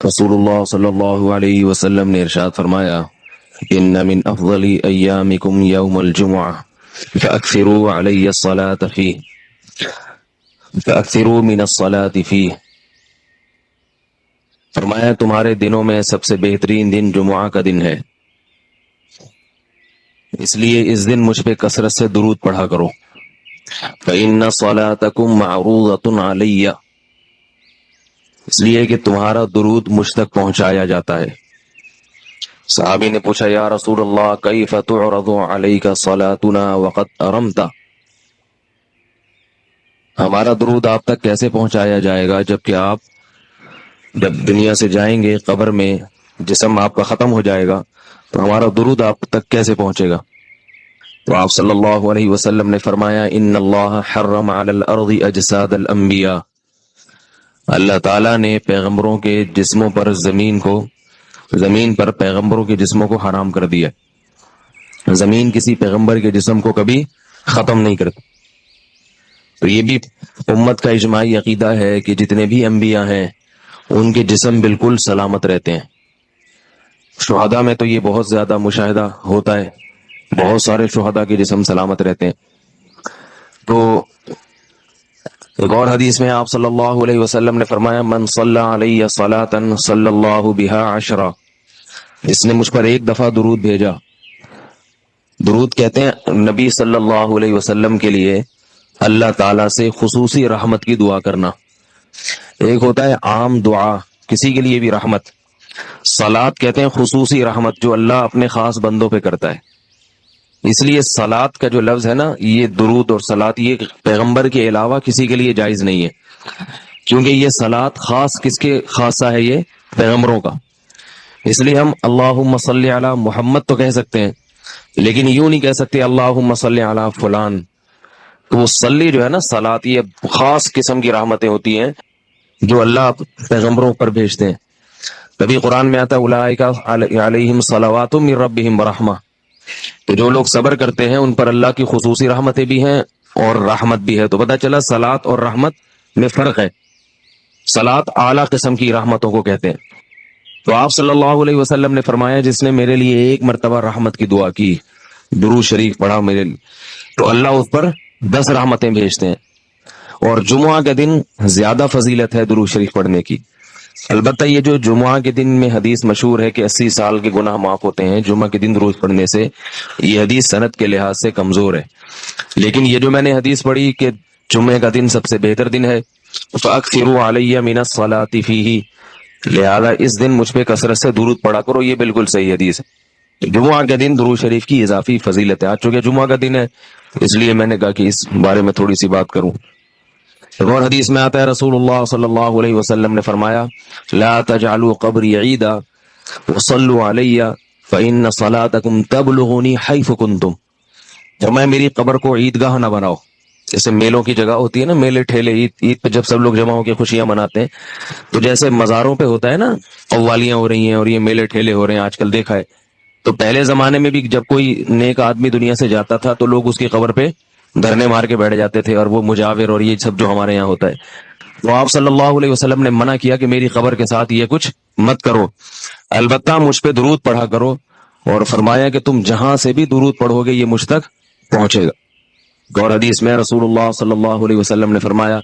रसूलुल्लाह सल्लल्लाहु अलैहि वसल्लम ने इरशाद फरमाया, इन्न मिन अफ़ज़ली अय्यामिकुम यौमुल जुमुअह फअक्सिरू अलैहि अस्सलात फीह फअक्सिरू मिनस सलाति फीह। फरमाया तुम्हारे दिनों में सबसे बेहतरीन दिन जुमुआ का दिन है, इसलिए इस दिन मुझ पे कसरत से दुरूद पढ़ा करो। फ़इन्न सलातकुम मअरूज़तुन अलैया, इसलिए कि तुम्हारा दुरूद मुझ तक पहुंचाया जाता है। सहाबी ने पूछा, या रसूल अल्लाह कैफ तुअरदु अलैका सलातुना वक़द अरमता, हमारा दुरूद आप तक कैसे पहुंचाया जाएगा जबकि आप जब दुनिया से जाएंगे, कब्र में जिस्म आपका खत्म हो जाएगा, तो हमारा दुरूद आप तक कैसे पहुंचेगा। तो आप सल्लल्लाहु अलैहि वसल्लम ने फरमाया, इन्नल्लाह हर्रम अलल अर्दि अजसादल अंबिया, अल्लाह ताला ने पैगंबरों के जिस्मों पर जमीन पर पैगंबरों के जिस्मों को हराम कर दिया। जमीन किसी पैगंबर के जिस्म को कभी खत्म नहीं करती। तो ये भी उम्मत का इजमाई अकीदा है कि जितने भी अंबिया हैं उनके जिस्म बिल्कुल सलामत रहते हैं। शुहदा में तो ये बहुत ज्यादा मुशाहिदा होता है, बहुत सारे शुहदा के जिस्म सलामत रहते हैं। तो एक और हदीस में आप सल्लल्लाहु अलैहि वसल्लम ने फरमाया, मन सल्ला अलैहि सलातन सल्लल्लाहु बिहा अशरा, इसने मुझ पर एक दफा दुरूद भेजा। दुरूद कहते हैं नबी सल्लल्लाहु अलैहि वसल्लम के लिए अल्लाह ताला से खुसूसी रहमत की दुआ करना। एक होता है आम दुआ, किसी के लिए भी रहमत। सलात कहते हैं खुसूसी रहमत, जो अल्लाह अपने खास बंदों पे करता है। इसलिए सलात का जो लफ्ज है ना, ये दुरूद और सलात, ये पैगंबर के अलावा किसी के लिए जायज नहीं है, क्योंकि ये सलात खास किसके खासा है, ये पैगंबरों का। इसलिए हम अल्लाहुम्मा सल्ली अला मुहम्मद तो कह सकते हैं, लेकिन यूं नहीं कह सकते अल्लाहुम्मा सल्ली अला फुलान। तो वो सल्ली जो है ना, सलात, ये खास किस्म की रहमतें होती हैं जो अल्लाह पैगंबरों पर भेजते हैं। तभी कुरान में आता है, उलाइका अलैहिम सलावातुम मिर रब्बिहिम रहमा, तो जो लोग सब्र करते हैं उन पर अल्लाह की खुसूसी रहमतें भी हैं और रहमत भी है। तो पता चला सलात और रहमत में फर्क है। सलात आला किस्म की रहमतों को कहते हैं। तो आप सल्लल्लाहु अलैहि वसल्लम ने फरमाया, जिसने मेरे लिए एक मर्तबा रहमत की दुआ की, दुरूद शरीफ पढ़ा मेरे लिए, तो अल्लाह उस पर 10 रहमतें भेजते हैं। और जुमुआ के दिन ज्यादा फजीलत है दुरूद शरीफ पढ़ने की। अलबत्ता ये जो जुमुआ के दिन में हदीस मशहूर है कि 80 साल के गुनाह माफ होते हैं जुम्मा के दिन दुरूद पढ़ने से, ये हदीस सनद के लिहाज से कमजोर है। लेकिन ये जो मैंने हदीस पढ़ी कि जुम्मे का दिन सबसे बेहतर दिन है, फअक्सिरू अलैया मिनस सलाति फीही, लिहाजा इस दिन मुझ पे कसरत से दुरूद पढ़ा करो, ये बिल्कुल सही हदीस है। जुमुआ के दिन दुरूद शरीफ की इजाफी फजीलत है। आज चूंकि जुमुआ का दिन है, इसलिए मैंने कहा कि इस बारे में थोड़ी सी बात करूं। और हदीस में आता है, रसूलुल्लाह सल्लल्लाहु अलैहि वसल्लम ने फरमाया, ला तजअलू कब्री ईदा वसल्लू अलैया फइन्न सलातकुम तबलुगुनी हैफु कुंतुम, फरमाया मेरी कब्र को ईदगाह ना बनाओ। जैसे मेलों की जगह होती है ना, मेले ठेले, ईद पे जब सब लोग जमा होकर खुशियां मनाते हैं, तो जैसे मज़ारों पे होता है ना, कव्वालियां हो रही हैं और ये मेले ठेले हो रहे हैं, आजकल देखा है। तो पहले जमाने में भी जब कोई नेक आदमी दुनिया से जाता था तो लोग उसकी कब्र पे धरने मार के बैठ जाते थे, और वो मुजाविर और ये सब जो हमारे यहाँ होता है। तो आप सल्लल्लाहु अलैहि वसल्लम ने मना किया कि मेरी कब्र के साथ ये कुछ मत करो, अलबत्ता मुझ पे दुरूद पढ़ा करो। और फरमाया कि तुम जहां से भी दुरूद पढ़ोगे ये मुझ तक पहुंचेगा। और हदीस में रसूलुल्लाह सल्लल्लाहु अलैहि वसल्लम ने फरमाया,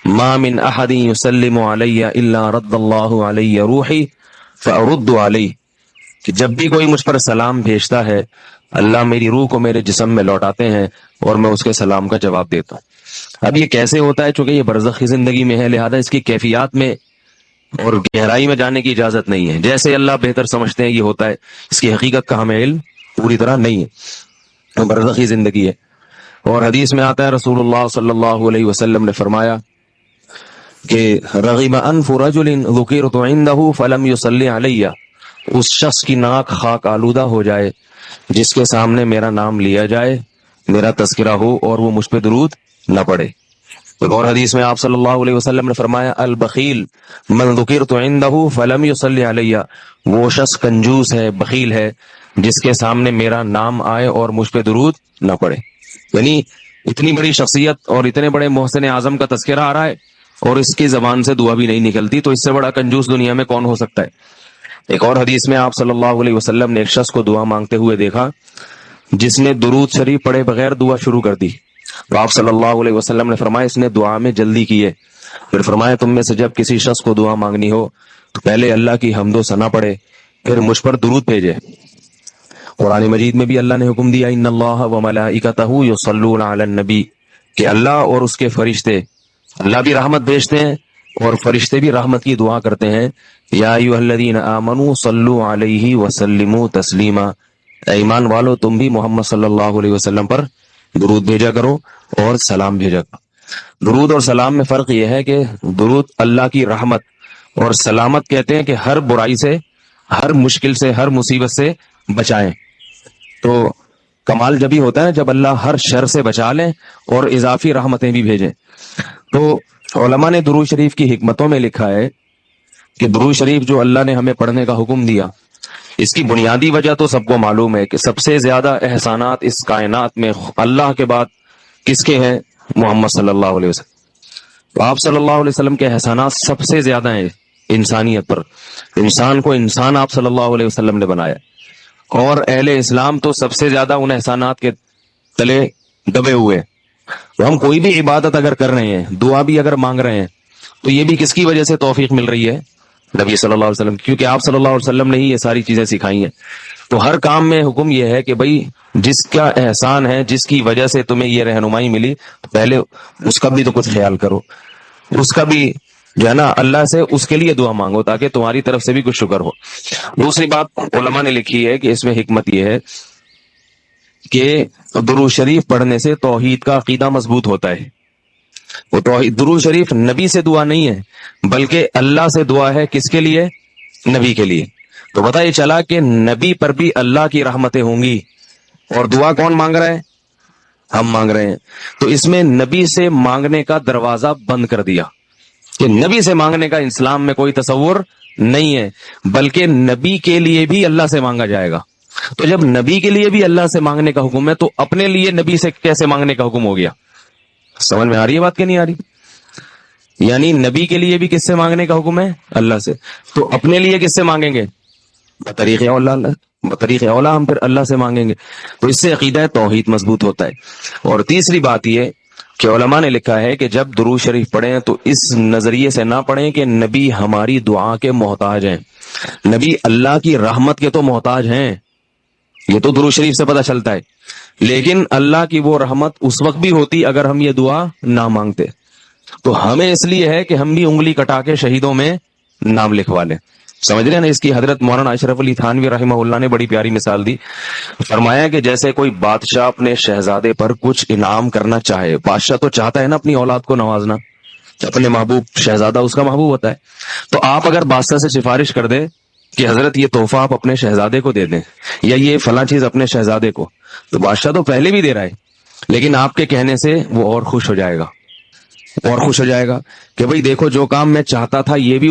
मा मिन अहदिन युसल्लिमु अलैया इल्ला रद्दल्लाहु अलैया रूही फअरुद्दु अलैहि, कि जब भी कोई मुझ पर सलाम भेजता है, अल्लाह मेरी रूह को मेरे जिस्म में लौटाते हैं और मैं उसके सलाम का जवाब देता हूँ। अब ये कैसे होता है, चूंकि ये बरज़खी जिंदगी में है, लिहाजा इसकी कैफियत में और गहराई में जाने की इजाजत नहीं है। जैसे अल्लाह बेहतर समझते हैं ये होता है, इसकी हकीकत का हमें इल्म पूरी तरह नहीं है, तो बरज़खी जिंदगी है। और हदीस में आता है, रसूलुल्लाह सल्लल्लाहु अलैहि वसल्लम ने फरमाया कि रग़िब अनफु रजुलिन ज़ुकिरतु इंदहु फलम युसल्ली अलैया, उस शख्स की नाक खाक आलूदा हो जाए जिसके सामने मेरा नाम लिया जाए, मेरा तज़किरा हो और वो मुझ पे दुरूद न पढ़े। और हदीस में आप सल्लल्लाहु अलैहि वसल्लम ने फरमाया, अल बखील मन ज़ुकिरतु इंदहु फलम युसल्ली अलैया, वो शख्स कंजूस है, बखील है, जिसके सामने मेरा नाम आए और मुझ पे दुरूद न पढ़े। यानी इतनी बड़ी शख्सियत और इतने बड़े मोहसिन आजम का तज़किरा आ रहा है اور اس کی زبان سے دعا بھی نہیں نکلتی، تو اس سے بڑا کنجوس دنیا میں کون ہو سکتا ہے؟ ایک اور حدیث میں آپ صلی اللہ علیہ وسلم نے ایک شخص کو دعا مانگتے ہوئے دیکھا جس نے درود شریف پڑھے بغیر دعا شروع کر دی، تو آپ صلی اللہ علیہ وسلم نے فرمایا اس نے دعا میں جلدی کی ہے۔ پھر فرمایا تم میں سے جب کسی شخص کو دعا مانگنی ہو تو پہلے اللہ کی حمد و ثنا پڑھے، پھر مجھ پر درود بھیجے۔ قرآن مجید میں بھی اللہ نے حکم دیا ان اللہ و ملائکتہ یصلون علی النبی، کہ اللہ اور اس کے فرشتے، اللہ بھی رحمت بھیجتے ہیں اور فرشتے بھی رحمت کی دعا کرتے ہیں۔ یا ایھا الذین آمنوا صلوا علیہ وسلموا تسلیما، اے ایمان والو تم بھی محمد صلی اللہ علیہ وسلم پر درود بھیجا کرو اور سلام بھیجا کرو۔ درود اور سلام میں فرق یہ ہے کہ درود اللہ کی رحمت اور سلامت کہتے ہیں کہ ہر برائی سے، ہر مشکل سے، ہر مصیبت سے بچائیں۔ تو کمال جبھی ہوتا ہے جب اللہ ہر شر سے بچا لیں اور اضافی رحمتیں بھی بھیجیں۔ تو علماء نے درود شریف کی حکمتوں میں لکھا ہے کہ درود شریف جو اللہ نے ہمیں پڑھنے کا حکم دیا، اس کی بنیادی وجہ تو سب کو معلوم ہے کہ سب سے زیادہ احسانات اس کائنات میں اللہ کے بعد کس کے ہیں؟ محمد صلی اللہ علیہ وسلم۔ تو آپ صلی اللہ علیہ وسلم کے احسانات سب سے زیادہ ہیں انسانیت پر، انسان کو انسان آپ صلی اللہ علیہ وسلم نے بنایا، اور اہل اسلام تو سب سے زیادہ ان احسانات کے تلے دبے ہوئے۔ تو ہم کوئی بھی عبادت اگر کر رہے ہیں، دعا بھی اگر مانگ رہے ہیں، تو یہ بھی کس کی وجہ سے توفیق مل رہی ہے؟ نبی صلی اللہ علیہ وسلم، کیونکہ آپ صلی اللہ علیہ وسلم نے ہی یہ ساری چیزیں سکھائی ہیں۔ تو ہر کام میں حکم یہ ہے کہ بھئی جس کا احسان ہے، جس کی وجہ سے تمہیں یہ رہنمائی ملی، تو پہلے اس کا بھی تو کچھ خیال کرو، اس کا بھی جو ہے نا اللہ سے اس کے لیے دعا مانگو تاکہ تمہاری طرف سے بھی کچھ شکر ہو۔ دوسری بات علماء نے لکھی ہے کہ اس میں حکمت یہ ہے کہ درود شریف پڑھنے سے توحید کا عقیدہ مضبوط ہوتا ہے۔ وہ درود شریف نبی سے دعا نہیں ہے بلکہ اللہ سے دعا ہے، کس کے لیے؟ نبی کے لیے۔ تو پتہ یہ چلا کہ نبی پر بھی اللہ کی رحمتیں ہوں گی، اور دعا کون مانگ رہا ہے؟ ہم مانگ رہے ہیں۔ تو اس میں نبی سے مانگنے کا دروازہ بند کر دیا کہ نبی سے مانگنے کا اسلام میں کوئی تصور نہیں ہے، بلکہ نبی کے لیے بھی اللہ سے مانگا جائے گا۔ تو جب نبی کے لیے بھی اللہ سے مانگنے کا حکم ہے تو اپنے لیے نبی سے کیسے مانگنے کا حکم ہو گیا؟ سمجھ میں آ رہی ہے بات کہ نہیں آ رہی؟ یعنی نبی کے لیے بھی کس سے مانگنے کا حکم ہے؟ اللہ سے۔ تو اپنے لیے کس سے مانگیں گے؟ بطریق اولا ہم پھر اللہ سے مانگیں گے۔ تو اس سے عقیدہ توحید مضبوط ہوتا ہے۔ اور تیسری بات یہ کہ علماء نے لکھا ہے کہ جب درود شریف پڑھیں تو اس نظریے سے نہ پڑھیں کہ نبی ہماری دعا کے محتاج ہیں، نبی اللہ کی رحمت کے تو محتاج ہیں، یہ تو درود شریف سے پتہ چلتا ہے، لیکن اللہ کی وہ رحمت اس وقت بھی ہوتی اگر ہم یہ دعا نہ مانگتے۔ تو ہمیں اس لیے ہے کہ ہم بھی انگلی کٹا کے شہیدوں میں نام لکھوا لیں۔ سمجھ رہے ہیں نا؟ اس کی حضرت مولانا اشرف علی تھانوی رحمہ اللہ نے بڑی پیاری مثال دی۔ فرمایا کہ جیسے کوئی بادشاہ اپنے شہزادے پر کچھ انعام کرنا چاہے، بادشاہ تو چاہتا ہے نا اپنی اولاد کو نوازنا، اپنے محبوب، شہزادہ اس کا محبوب ہوتا ہے۔ تو آپ اگر بادشاہ سے سفارش کر دیں کہ حضرت یہ تحفہ آپ اپنے شہزادے کو دے دیں، یا یہ فلاں چیز اپنے شہزادے کو، تو بادشاہ تو پہلے بھی دے رہا ہے، لیکن آپ کے کہنے سے وہ اور خوش ہو جائے گا، اور خوش ہو جائے گا کہ بھئی دیکھو جو کام میں چاہتا تھا یہ بھی